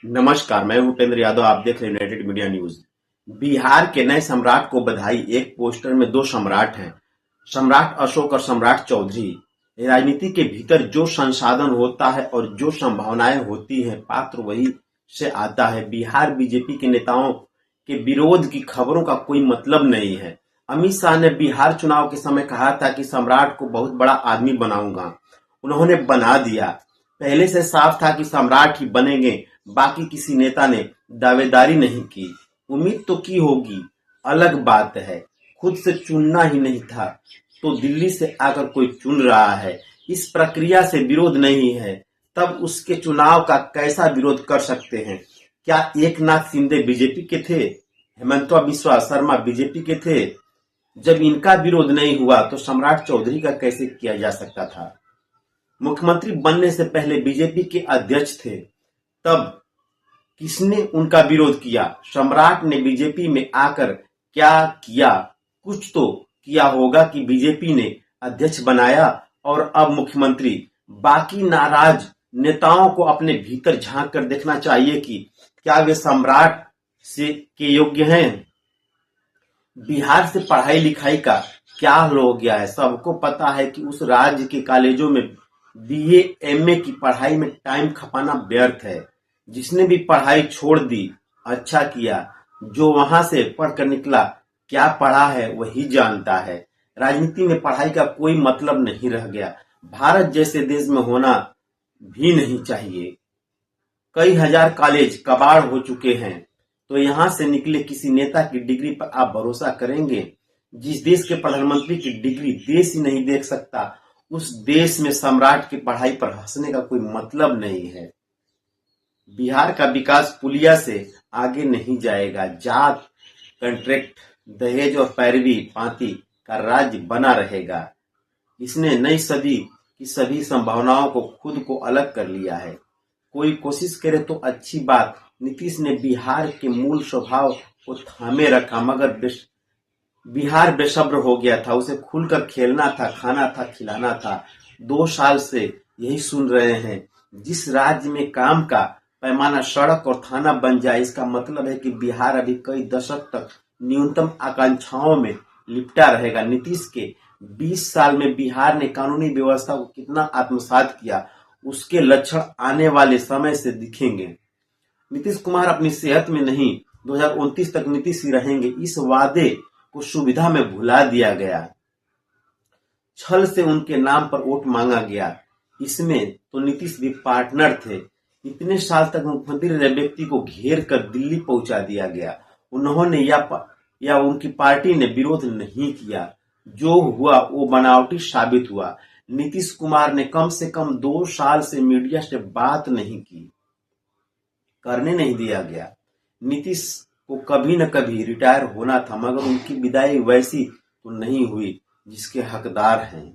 नमस्कार, मैं भूपेंद्र यादव। आप देख रहे हैं यूनाइटेड मीडिया न्यूज। बिहार के नए सम्राट को बधाई। एक पोस्टर में दो सम्राट हैं, सम्राट अशोक और सम्राट चौधरी। राजनीति के भीतर जो संसाधन होता है और जो संभावनाएं होती हैं, पात्र वही से आता है। बिहार बीजेपी के नेताओं के विरोध की खबरों का कोई मतलब नहीं है। अमित शाह ने बिहार चुनाव के समय कहा था कि सम्राट को बहुत बड़ा आदमी बनाऊंगा। उन्होंने बना दिया। पहले से साफ था कि सम्राट ही बनेंगे। बाकी किसी नेता ने दावेदारी नहीं की। उम्मीद तो की होगी, अलग बात है। खुद से चुनना ही नहीं था तो दिल्ली से आकर कोई चुन रहा है। इस प्रक्रिया से विरोध नहीं है, तब उसके चुनाव का कैसा विरोध कर सकते हैं? क्या एकनाथ शिंदे बीजेपी के थे? हेमंत बिस्वा शर्मा बीजेपी के थे? जब इनका विरोध नहीं हुआ तो सम्राट चौधरी का कैसे किया जा सकता था? मुख्यमंत्री बनने से पहले बीजेपी के अध्यक्ष थे, तब किसने उनका विरोध किया? सम्राट ने बीजेपी में आकर क्या किया? कुछ तो किया होगा कि बीजेपी ने अध्यक्ष बनाया और अब मुख्यमंत्री। बाकी नाराज नेताओं को अपने भीतर झांक कर देखना चाहिए कि क्या वे सम्राट से के योग्य हैं। बिहार से पढ़ाई लिखाई का क्या हाल हो गया है? सबको पता है कि उस राज्य के कॉलेजों में बीए एमए की पढ़ाई में टाइम खपाना व्यर्थ है। जिसने भी पढ़ाई छोड़ दी, अच्छा किया। जो वहां से पढ़कर निकला, क्या पढ़ा है वही जानता है। राजनीति में पढ़ाई का कोई मतलब नहीं रह गया। भारत जैसे देश में होना भी नहीं चाहिए। कई हजार कॉलेज कबाड़ हो चुके हैं, तो यहां से निकले किसी नेता की डिग्री पर आप भरोसा करेंगे? जिस देश के प्रधानमंत्री की डिग्री देश ही नहीं देख सकता, उस देश में सम्राट की पढ़ाई पर हंसने का कोई मतलब नहीं है। बिहार का विकास पुलिया से आगे नहीं जाएगा। जात, कॉन्ट्रैक्ट, दहेज और पैरवी पांति का राज्य बना रहेगा। इसने नई सदी की सभी संभावनाओं को खुद को अलग कर लिया है। कोई कोशिश करे तो अच्छी बात। नीतीश ने बिहार के मूल स्वभाव को थामे रखा, मगर बिहार बेसब्र हो गया था। उसे खुलकर खेलना था, खाना था, खिलाना था। 2 साल से यही सुन रहे हैं। जिस राज्य में काम का पैमाना सड़क और थाना बन जाए, इसका मतलब है कि बिहार अभी कई दशक तक न्यूनतम आकांक्षाओं में लिपटा रहेगा। नीतीश के 20 साल में बिहार ने कानूनी व्यवस्था को कितना आत्मसात किया, उसके लक्षण आने वाले समय से दिखेंगे। नीतीश कुमार अपनी सेहत में नहीं, 2029 तक नीतीश ही रहेंगे। इस वादे को सुविधा में भुला दिया गया। छल से उनके नाम पर वोट मांगा गया। इसमें तो नीतीश भी पार्टनर थे। इतने साल तक मुख्यमंत्री रहे व्यक्ति को घेर कर दिल्ली पहुंचा दिया गया। उन्होंने या उनकी पार्टी ने विरोध नहीं किया। जो हुआ वो बनावटी साबित हुआ। नीतीश कुमार ने कम से कम 2 साल से मीडिया से बात नहीं की, करने नहीं दिया गया। नीतीश को कभी न कभी रिटायर होना था, मगर उनकी विदाई वैसी तो नहीं हुई जिसके हकदार हैं।